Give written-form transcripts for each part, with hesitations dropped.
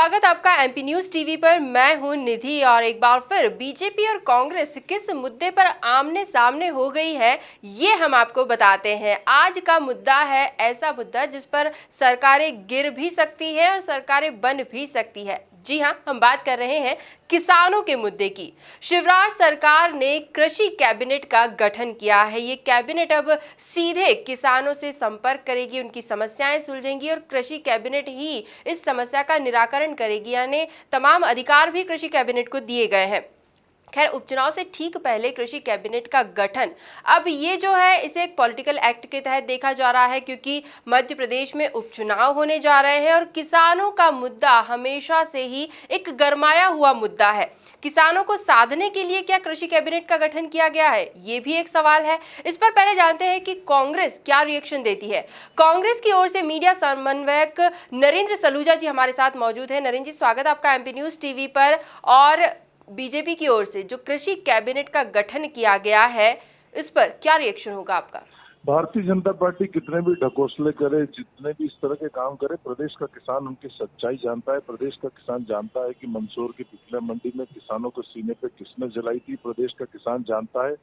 स्वागत आपका MP news TV पर। मैं हूं निधि और एक बार फिर बीजेपी और कांग्रेस किस मुद्दे पर आमने सामने हो गई है ये हम आपको बताते हैं। आज का मुद्दा है ऐसा मुद्दा जिस पर सरकारें गिर भी सकती है और सरकारें बन भी सकती है। जी हां, हम बात कर रहे हैं किसानों के मुद्दे की। शिवराज सरकार ने कृषि कैबिनेट का गठन किया है। ये कैबिनेट अब सीधे किसानों से संपर्क करेगी, उनकी समस्याएं सुलझेंगी और कृषि कैबिनेट ही इस समस्या का निराकरण करेगी, यानी तमाम अधिकार भी कृषि कैबिनेट को दिए गए हैं। खैर, उपचुनाव से ठीक पहले कृषि कैबिनेट का गठन अब ये जो है इसे एक पॉलिटिकल एक्ट के तहत देखा जा रहा है, क्योंकि मध्य प्रदेश में उपचुनाव होने जा रहे हैं और किसानों का मुद्दा हमेशा से ही एक गरमाया हुआ मुद्दा है। किसानों को साधने के लिए क्या कृषि कैबिनेट का गठन किया गया है, ये भी एक सवाल है। इस पर पहले जानते हैं कि कांग्रेस क्या रिएक्शन देती है। कांग्रेस की ओर से मीडिया समन्वयक नरेंद्र सलूजा जी हमारे साथ मौजूद है। नरेंद्र जी, स्वागत आपका एमपी न्यूज टीवी पर। और बीजेपी की ओर से जो कृषि कैबिनेट का गठन किया गया है, इस पर क्या रिएक्शन होगा आपका? भारतीय जनता पार्टी कितने भी ढकोसले करे, जितने भी इस तरह के काम करे, प्रदेश का किसान उनकी सच्चाई जानता है। प्रदेश का किसान जानता है कि मंदसौर की पिछले मंडी में किसानों को सीने पे किसने जलाई थी। प्रदेश का किसान जानता है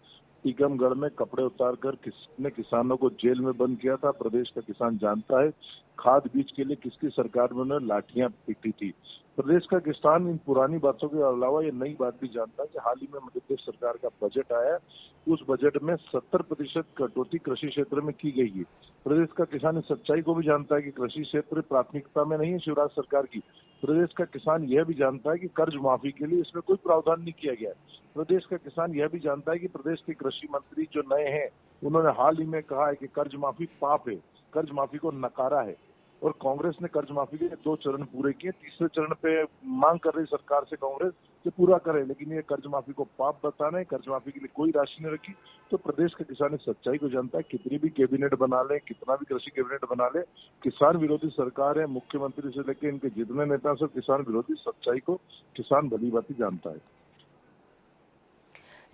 टीकमगढ़ में कपड़े उतारकर किसने किसानों को जेल में बंद किया था। प्रदेश का किसान जानता है खाद बीज के लिए किसकी सरकार में उन्होंने लाठियां पीटी थी। प्रदेश का किसान इन पुरानी बातों के अलावा ये नई बात भी जानता है कि हाल ही में मध्य प्रदेश सरकार का बजट आया, उस बजट में 70% कटौती कृषि क्षेत्र में की गई है। प्रदेश का किसान इस सच्चाई को भी जानता है कि कृषि क्षेत्र प्राथमिकता में नहीं है शिवराज सरकार की। प्रदेश का किसान यह भी जानता है कि कर्ज माफी के लिए इसमें कोई प्रावधान नहीं किया गया है। प्रदेश का किसान यह भी जानता है कि प्रदेश के कृषि मंत्री जो नए हैं, उन्होंने हाल ही में कहा है कि कर्ज माफी पाप है, कर्ज माफी को नकारा है। और कांग्रेस ने कर्ज माफी के 2 चरण पूरे किए, तीसरे चरण पे मांग कर रही सरकार से कांग्रेस कि पूरा करे, लेकिन ये कर्ज माफी को पाप बताना है, कर्ज माफी के लिए कोई राशि नहीं रखी। तो प्रदेश का किसान इस सच्चाई को जानता है, कितनी भी कैबिनेट बना ले, कितना भी कृषि कैबिनेट बना ले, किसान विरोधी सरकार है। मुख्यमंत्री से लेकर इनके जितने नेता सब किसान विरोधी, सच्चाई को किसान भली भांति जानता है।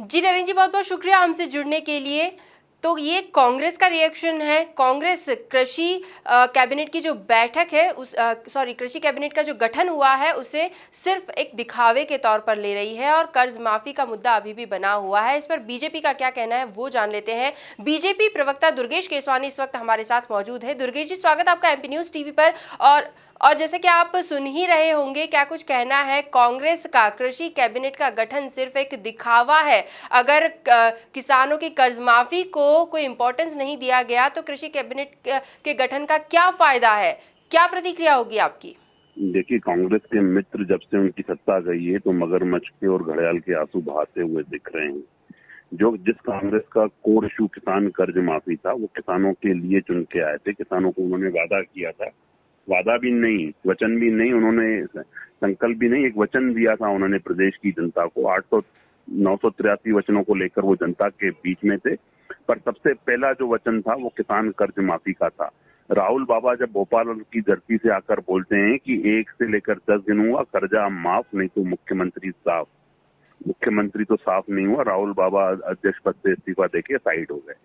जी नरेंद्र जी, बहुत बहुत शुक्रिया हमसे जुड़ने के लिए। तो ये कांग्रेस का रिएक्शन है। कांग्रेस कृषि कैबिनेट की जो बैठक है कृषि कैबिनेट का जो गठन हुआ है उसे सिर्फ एक दिखावे के तौर पर ले रही है और कर्ज माफी का मुद्दा अभी भी बना हुआ है। इस पर बीजेपी का क्या कहना है वो जान लेते हैं। बीजेपी प्रवक्ता दुर्गेश केसवानी इस वक्त हमारे साथ मौजूद है। दुर्गेश जी, स्वागत आपका एमपी न्यूज टीवी पर। और जैसे कि आप सुन ही रहे होंगे, क्या कुछ कहना है कांग्रेस का? कृषि कैबिनेट का गठन सिर्फ एक दिखावा है। अगर किसानों की कर्ज माफी को कोई इंपॉर्टेंस नहीं दिया गया तो कृषि कैबिनेट के गठन का क्या फायदा है? क्या प्रतिक्रिया होगी आपकी? देखिए, कांग्रेस के मित्र जब से उनकी सत्ता गई है तो मगरमच्छ के और घड़ियाल के आंसू बहाते हुए दिख रहे हैं। जिस कांग्रेस का कोर इशू किसान कर्ज माफी था, वो किसानों के लिए चुन के आए थे। किसानों को उन्होंने वादा किया था, वादा भी नहीं, वचन भी नहीं, उन्होंने संकल्प भी नहीं, एक वचन दिया था उन्होंने प्रदेश की जनता को। 983 वचनों को लेकर वो जनता के बीच में थे, पर सबसे पहला जो वचन था वो किसान कर्ज माफी का था। राहुल बाबा जब भोपाल की धरती से आकर बोलते हैं कि 1 से लेकर 10 दिन हुआ कर्जा माफ, नहीं तो मुख्यमंत्री साफ। मुख्यमंत्री तो साफ नहीं हुआ, राहुल बाबा अध्यक्ष पद से इस्तीफा देके साइड हो गए।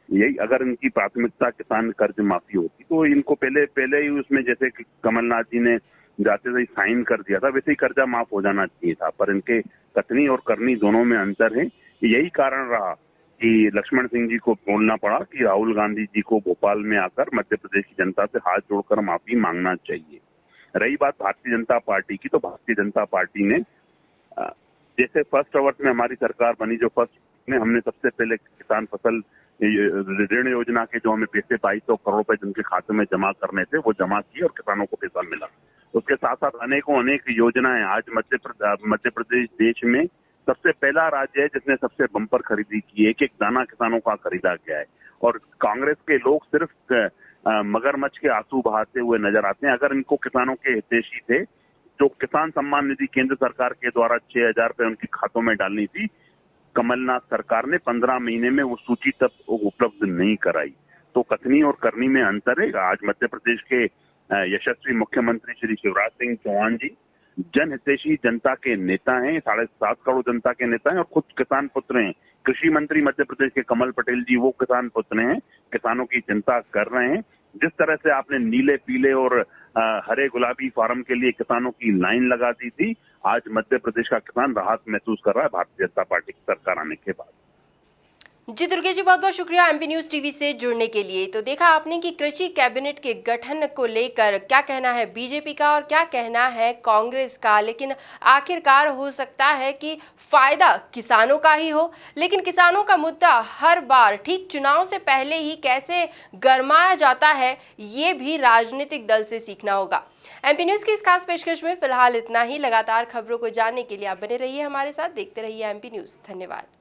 यही अगर इनकी प्राथमिकता किसान कर्ज माफी होती तो इनको पहले ही उसमें, जैसे कि कमलनाथ जी ने जाते ही साइन कर दिया था, वैसे ही कर्जा माफ हो जाना चाहिए था। पर इनके कथनी और करनी दोनों में अंतर है। यही कारण रहा कि लक्ष्मण सिंह जी को बोलना पड़ा कि राहुल गांधी जी को भोपाल में आकर मध्य प्रदेश की जनता से हाथ जोड़कर माफी मांगना चाहिए। रही बात भारतीय जनता पार्टी की, तो भारतीय जनता पार्टी ने जैसे फर्स्ट अवर्स में हमारी सरकार बनी, जो फर्स्ट में हमने सबसे पहले किसान फसल ऋण योजना के जो हमें पैसे 2200 करोड़ रुपए जिनके खाते में जमा करने थे वो जमा किए और किसानों को पैसा मिला। उसके साथ साथ अनेक योजनाएं। आज मध्य प्रदेश देश में सबसे पहला राज्य है जिसने सबसे बम्पर खरीदी की है। एक दाना किसानों का खरीदा गया है। और कांग्रेस के लोग सिर्फ मगरमच्छ के आंसू बहाते हुए नजर आते हैं। अगर इनको किसानों के हितैषी थे, जो किसान सम्मान निधि केंद्र सरकार के द्वारा 6000 रुपए उनके खातों में डालनी थी, कमलनाथ सरकार ने 15 महीने में वो सूची तक उपलब्ध नहीं कराई। तो कथनी और करनी में अंतर है। आज मध्य प्रदेश के यशस्वी मुख्यमंत्री श्री शिवराज सिंह चौहान जी जनहितैषी जनता के नेता हैं, 7.5 करोड़ जनता के नेता हैं और खुद किसान पुत्र हैं। कृषि मंत्री मध्य प्रदेश के कमल पटेल जी वो किसान पुत्र हैं, किसानों की चिंता कर रहे हैं। जिस तरह से आपने नीले पीले और हरे गुलाबी फार्म के लिए किसानों की लाइन लगा दी थी, आज मध्य प्रदेश का किसान राहत महसूस कर रहा है भारतीय जनता पार्टी की सरकार आने के बाद। जी दुर्गे जी, बहुत बहुत शुक्रिया एमपी न्यूज टीवी से जुड़ने के लिए। तो देखा आपने कि कृषि कैबिनेट के गठन को लेकर क्या कहना है बीजेपी का और क्या कहना है कांग्रेस का, लेकिन आखिरकार हो सकता है कि फायदा किसानों का ही हो, लेकिन किसानों का मुद्दा हर बार ठीक चुनाव से पहले ही कैसे गरमाया जाता है, ये भी राजनीतिक दल से सीखना होगा। एमपी न्यूज की इस खास पेशकश में फिलहाल इतना ही। लगातार खबरों को जानने के लिए आप बने रहिए हमारे साथ, देखते रहिए एमपी न्यूज। धन्यवाद।